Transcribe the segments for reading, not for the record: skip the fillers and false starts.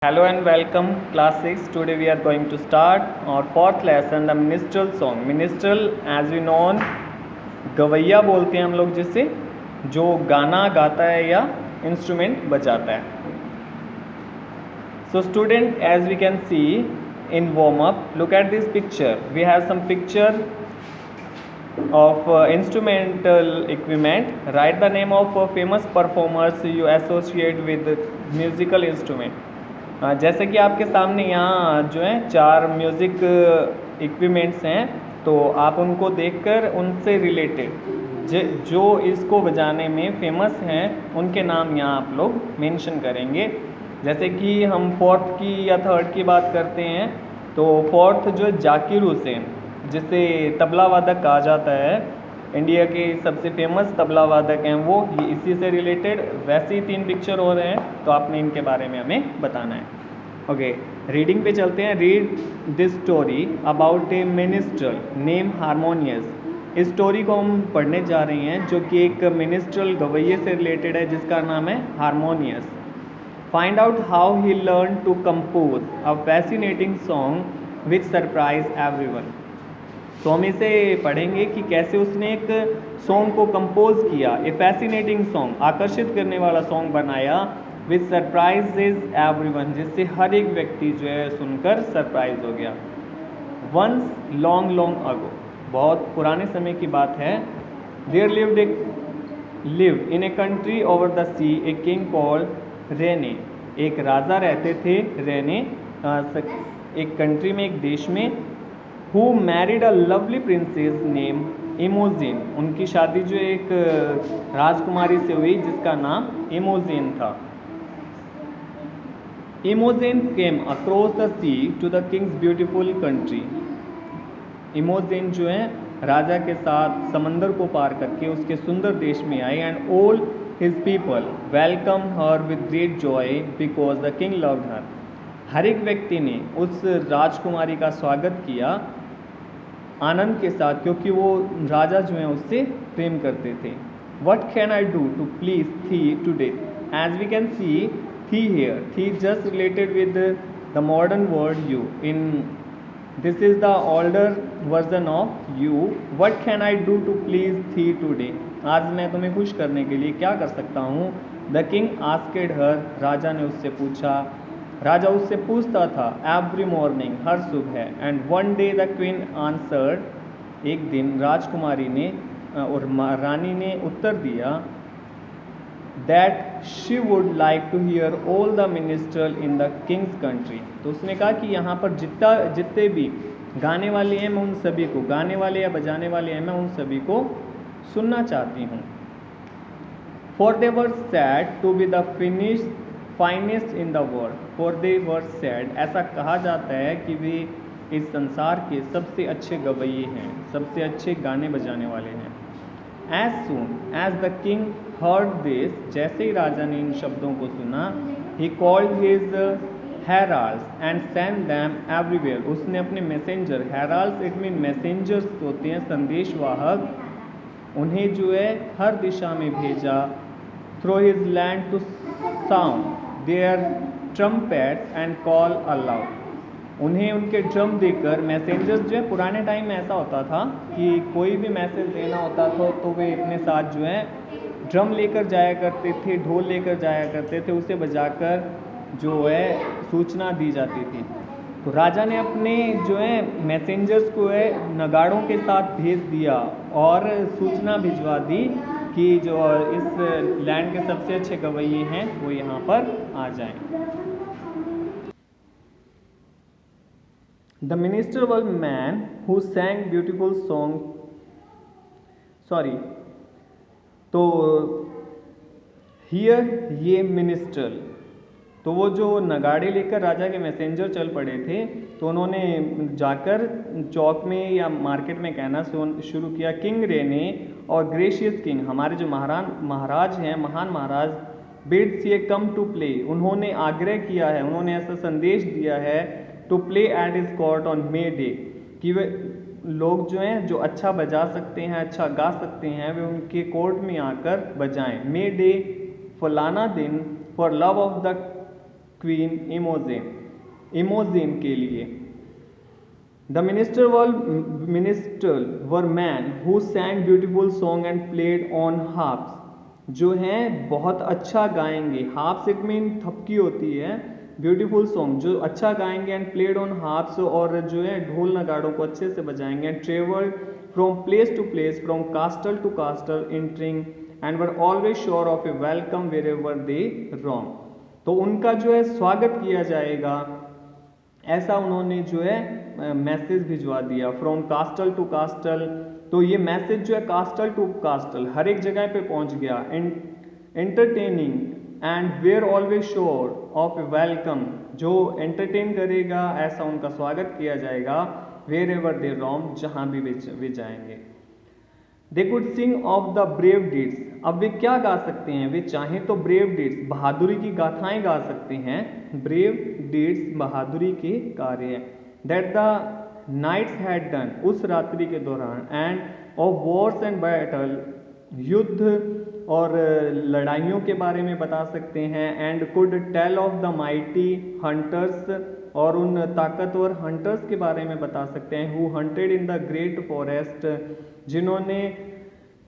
Hello and welcome class 6. Today we are going to start our fourth lesson, the minstrel song. Minstrel as we know, गवैया बोलते हैं हम लोग, जिसे जो गाना गाता है या इंस्ट्रूमेंट बजाता है. So student, as we can see in warm up, look at this picture. We have some picture of instrumental equipment. Write the name of famous performers you associate with musical instrument. जैसे कि आपके सामने यहाँ जो है 4 music equipments हैं, तो आप उनको देखकर उनसे रिलेटेड जो इसको बजाने में फेमस हैं उनके नाम यहाँ आप लोग मेंशन करेंगे. जैसे कि हम फोर्थ की या थर्ड की बात करते हैं, तो फोर्थ जो है जाकिर हुसैन, जिसे तबला वादक कहा जाता है, इंडिया के सबसे फेमस तबला वादक हैं वो, ये इसी से रिलेटेड. वैसे ही 3 पिक्चर हो रहे हैं, तो आपने इनके बारे में हमें बताना है. ओके, रीडिंग पे चलते हैं. Read this story about A minstrel name harmonious. इस स्टोरी को हम पढ़ने जा रहे हैं जो कि एक मिनिस्ट्रल गवैये से रिलेटेड है, जिसका नाम है Harmonious. Find out how he learn to compose a fascinating song which surprise everyone. तो हम इसे पढ़ेंगे कि कैसे उसने एक सॉन्ग को कंपोज किया, ए फैसिनेटिंग सॉन्ग, आकर्षित करने वाला सॉन्ग बनाया, विच सरप्राइजेज एवरीवन, जिससे हर एक व्यक्ति जो है सुनकर सरप्राइज हो गया. वंस लॉन्ग लॉन्ग अगो, बहुत पुराने समय की बात है. There lived in a country over the sea a king called Rene. एक राजा रहते थे रेने, एक कंट्री में, एक देश में. Who married a lovely princess named Imogen. उनकी शादी जो एक राजकुमारी से हुई जिसका नाम इमोजेन था. Imogen came across the sea to the king's beautiful country. Imogen जो है राजा के साथ समंदर को पार करके उसके सुंदर देश में आई. And all his people welcome her with great joy because the king loved her. हर एक व्यक्ति ने उस राजकुमारी का स्वागत किया आनंद के साथ, क्योंकि वो राजा जो हैं उससे प्रेम करते थे. What can I do to please thee today. As we can see thee here, thee just related with the modern word you. In this is the older version of you. What can I do to please thee today. आज मैं तुम्हें खुश करने के लिए क्या कर सकता हूँ. द किंग आस्क्ड हर, राजा ने उससे पूछा. राजा उससे पूछता था एवरी मॉर्निंग, हर सुबह. And one day the queen answered, एक दिन राजकुमारी ने और रानी ने उत्तर दिया, that she would like to hear all the minstrel in the king's country. तो उसने कहा कि यहाँ पर जितने भी गाने वाले हैं, मैं उन सभी को, गाने वाले या बजाने वाले हैं, मैं उन सभी को सुनना चाहती हूँ. For they were said to be the finest in the world. For they were said, ऐसा कहा जाता है कि वे इस संसार के सबसे अच्छे गवैये हैं, सबसे अच्छे गाने बजाने वाले हैं. As soon as the king heard this, जैसे ही राजा ने इन शब्दों को सुना, he called his heralds and send them everywhere. उसने अपने messenger, heralds it mean messengers होते हैं, संदेशवाहक, उन्हें जो है हर दिशा में भेजा. Through his land to sound their trumpets and call aloud. उन्हें उनके ड्रम देकर, मैसेंजर्स जो है पुराने टाइम में ऐसा होता था कि कोई भी मैसेज देना होता था तो वे अपने साथ जो है ड्रम लेकर जाया करते थे, ढोल लेकर जाया करते थे, उसे बजाकर जो है सूचना दी जाती थी. तो राजा ने अपने जो है मैसेंजर्स को है नगाड़ों के साथ भेज दिया और सूचना भिजवा दी कि जो इस लैंड के सबसे अच्छे गवैये हैं वो यहाँ पर आ जाएं. The minister was man who सैंग beautiful song. Sorry, तो हियर ये मिनिस्टर, तो वो जो नगाड़े लेकर राजा के मैसेंजर चल पड़े थे, तो उन्होंने जाकर चौक में या मार्केट में कहना शुरू किया, किंग रेने और ग्रेशियस किंग, हमारे जो महाराज हैं, महान महाराज, बिड्स ये कम टू प्ले. उन्होंने आग्रह किया है, उन्होंने ऐसा संदेश दिया है, to play at his court on May Day, कि वे लोग जो हैं जो अच्छा बजा सकते हैं, अच्छा गा सकते हैं, वे उनके कोर्ट में आकर बजाएं. मे डे, फलाना दिन, for love of the queen Imogen के लिए। The minister were men who sang beautiful song and played on harps. जो हैं बहुत अच्छा गाएंगे, हार्प्स इट मीन थपकी होती है, ब्यूटीफुल सॉन्ग जो अच्छा गाएंगे, एंड प्लेड ऑन हार्प्स और जो है ढोल नगाड़ों को अच्छे से बजाएंगे, and travelled from place to place from castle to castle entering and were always sure of a welcome wherever they roam. तो उनका जो है स्वागत किया जाएगा, ऐसा उन्होंने जो है मैसेज भिजवा दिया। फ्रॉम कास्टल टू कास्टल, तो ये मैसेज जो है कास्टल टू कास्टल हर एक जगह पे पहुंच गया। Entertaining and where always sure of a welcome, जो एंटरटेन करेगा ऐसा उनका स्वागत किया जाएगा। वेर एवर दे रोम, जहाँ भी वे जाएंगे। They could sing of the brave deeds, अब वे क्या गा सकते हैं, वे चाहें तो ब्रेव डीड्स बहादुरी की गाथाएं गा सकते हैं। ब्रेव डीड्स बहादुरी के कार्य, that the knights had done, उस रात्रि के दौरान, and of wars and battle, युद्ध और लड़ाइयों के बारे में बता सकते हैं। And could tell of the mighty hunters, और उन ताकतवर हंटर्स के बारे में बता सकते हैं। Who hunted in the great forest, जिन्होंने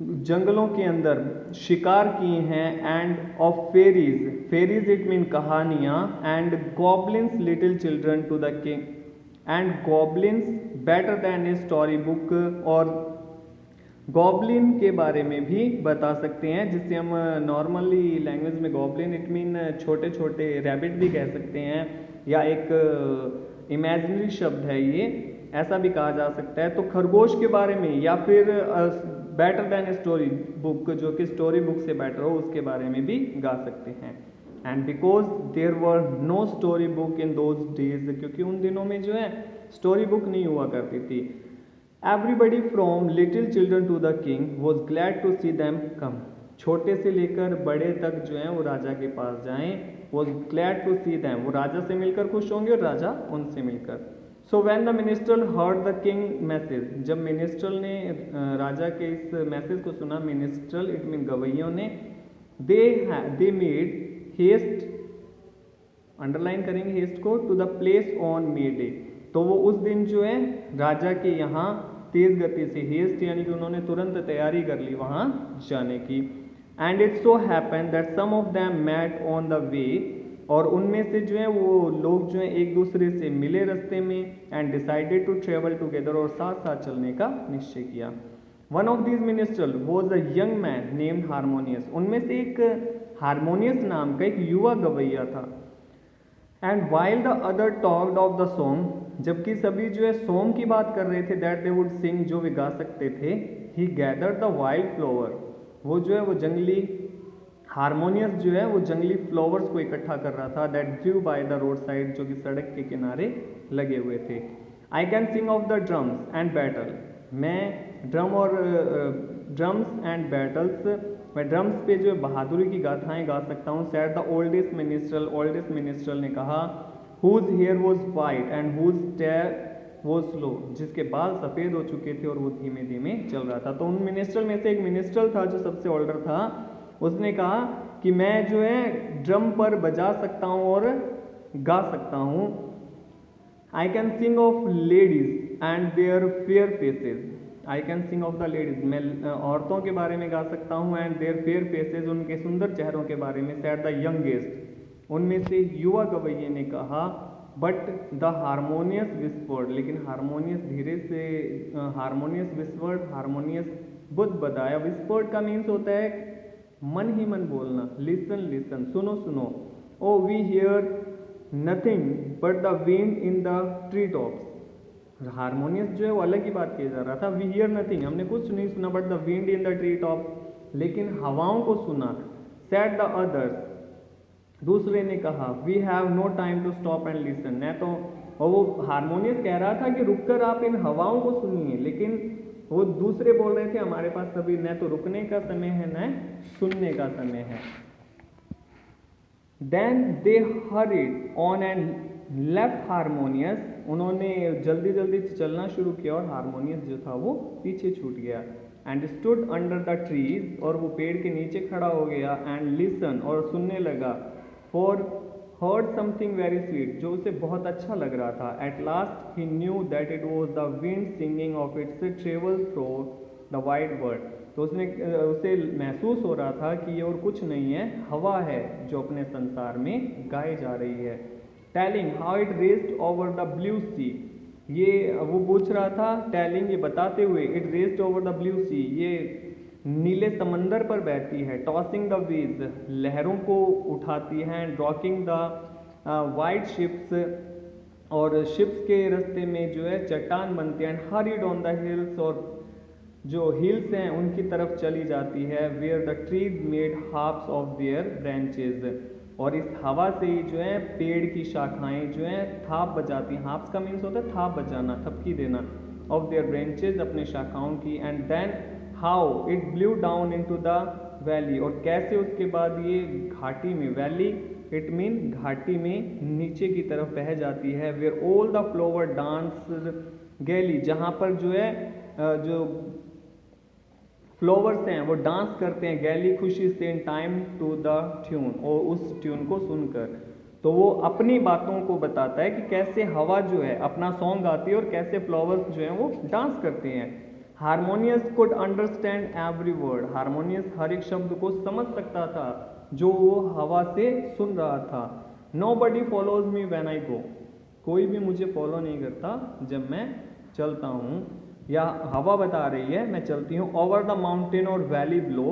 जंगलों के अंदर शिकार किए हैं। And of fairies, fairies it mean कहानियाँ। And goblins little children to the king, and goblins better than a story book, और गॉब्लिन के बारे में भी बता सकते हैं, जिससे हम नॉर्मली लैंग्वेज में गॉब्लिन इट मीन छोटे छोटे रैबिट भी कह सकते हैं, या एक इमेजिनरी शब्द है ये, ऐसा भी कहा जा सकता है। तो खरगोश के बारे में, या फिर better than a story book, जो कि स्टोरी बुक से बेटर हो, उसके बारे में भी गा सकते हैं। And because there were no story book in those days, क्योंकि उन दिनों में जो है स्टोरी बुक नहीं हुआ करती थी। Everybody from little children to the king was glad to see them come, छोटे से लेकर बड़े तक जो है वो राजा के पास जाएं। Was glad to see them, वो राजा से मिलकर खुश होंगे और राजा उनसे मिलकर। So when the minister heard the king message, जब मिनिस्टर ने राजा के इस मैसेज को सुना, मिनिस्टर इट मीन गवैयों ने, दे मेड हेस्ट, अंडरलाइन करेंगे हेस्ट को, to the place on May Day, तो वो उस दिन जो है राजा के यहाँ तेज गति से, हेस्ट यानी कि उन्होंने तुरंत तैयारी कर ली वहाँ जाने की। And it so happen that some of them met on the way, और उनमें से जो है वो लोग जो है एक दूसरे से मिले रास्ते में। And decided to travel together, और साथ साथ चलने का निश्चय किया। One of these minister was a young man named Harmonious, उनमें से एक हारमोनियस नाम का एक युवा गवैया था। And while the other talked of the song, जबकि सभी जो है सॉन्ग की बात कर रहे थे, दैट दे वुड सिंग, जो वे गा सकते थे। ही गैदर्ड द वाइल्ड फ्लावर, वो जो है वो जंगली, हारमोनियस जो है वो जंगली फ्लावर्स को इकट्ठा कर रहा था। That grew by the road side, जो कि सड़क के किनारे लगे हुए थे। आई can sing of the drums and battle, मैं ड्रम और ड्रम्स एंड बैटल्स, मैं ड्रम्स पे जो बहादुरी की गाथाएं गा सकता हूँ। सैड द ओल्डेस्ट मिनिस्टर ने कहा। Whose hair was white and whose step was slow, जिसके बाल सफ़ेद हो चुके थे और वो धीमे धीमे चल रहा था। तो उन मिनिस्टर में से एक मिनिस्टर था जो सबसे ओल्डर था, उसने कहा कि मैं जो है ड्रम पर बजा सकता हूँ और गा सकता हूँ। I can sing of ladies and their fair faces, I can sing of the ladies, मैं औरतों के बारे में गा सकता हूँ। एंड देयर फेयर फेसेस, उनके सुंदर चेहरों के बारे में। सैड द यंगेस्ट, उनमें से युवा गवैये ने कहा। बट द हारमोनियस विस्पर्ड, लेकिन हारमोनियस धीरे से, हारमोनियस विस्पर्ड, हारमोनियस बुद्ध बताया। विस्पर्ड का मीन्स होता है मन ही मन बोलना। लिसन लिसन, सुनो सुनो। Oh we hear nothing but the wind in the tree tops, Harmonious जो है वो अलग ही बात किया जा रहा था। वी हियर नथिंग, हमने कुछ नहीं सुना, but the wind in the tree top, लेकिन हवाओं को सुना। सैड द अदर्स, दूसरे ने कहा। We have no time to stop and listen, न तो, और वो हारमोनियस कह रहा था कि रुककर आप इन हवाओं को सुनिए, लेकिन वो दूसरे बोल रहे थे हमारे पास अभी न तो रुकने का समय है न सुनने का समय है। Then they hurried on and left Harmonious, उन्होंने जल्दी जल्दी चलना शुरू किया और हारमोनियस जो था वो पीछे छूट गया। And stood under the trees, और वो पेड़ के नीचे खड़ा हो गया। एंड लिसन, और सुनने लगा। For heard something very sweet, जो उसे बहुत अच्छा लग रहा था. At last he knew that it was the wind singing of its travel through the wide world. तो उसे महसूस हो रहा था कि ये और कुछ नहीं है, हवा है जो अपने संसार में गाई जा रही है. Telling how it raced over the blue sea. ये वो पूछ रहा था, टेलिंग ये बताते हुए, it raced over the blue sea, ये नीले समंदर पर बहती है. टॉसिंग द वेव्स, लहरों को उठाती है. रॉकिंग द वाइट शिप्स, और शिप्स के रास्ते में जो है चट्टान बनती है. And hurried on the hills, और जो हिल्स हैं उनकी तरफ चली जाती है. Where the trees made halves of their branches, और इस हवा से ही जो है पेड़ की शाखाएं जो हैं थाप बजाती हैं. हाफ्स का मीन्स होता है थाप बजाना, थपकी देना. ऑफ देयर ब्रांचेज, अपने शाखाओं की. And then how it blew down into the valley, और कैसे उसके बाद ये घाटी में, वैली इट मीन घाटी में, नीचे की तरफ बह जाती है. Where all the flower dance gaily, जहाँ पर जो है जो फ्लावर्स हैं वो डांस करते हैं गैली, खुशी से. In time to the tune, और उस ट्यून को सुनकर. तो वो अपनी बातों को बताता है कि कैसे हवा जो है अपना सॉन्ग गाती है और कैसे फ्लावर्स जो हैं वो डांस करते हैं. Harmonious could understand every word, harmonious हर एक शब्द को समझ सकता था जो वो हवा से सुन रहा था. Nobody follows me when I go, कोई भी मुझे फॉलो नहीं करता जब मैं चलता हूँ. या हवा बता रही है मैं चलती हूँ. ओवर द माउंटेन और वैली ब्लो,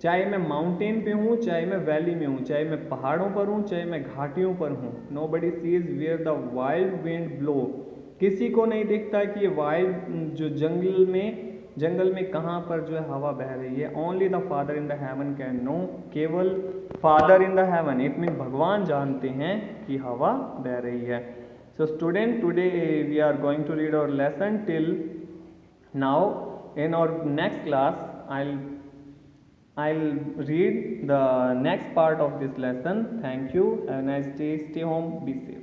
चाहे मैं माउंटेन पे हूँ, चाहे मैं वैली में हूँ, चाहे मैं पहाड़ों पर हूँ, चाहे मैं घाटियों पर हूँ. Nobody sees where the wild wind blow, किसी को नहीं दिखता कि ये वाइल्ड जो जंगल में कहाँ पर जो है हवा बह रही है. Only the father in the heaven can know, केवल father in the heaven it mean भगवान जानते हैं कि हवा बह रही है. So student, today we are going to read our lesson till now. In our next class I'll read the next part of this lesson. Thank you. Have a nice day. Stay home. Be safe.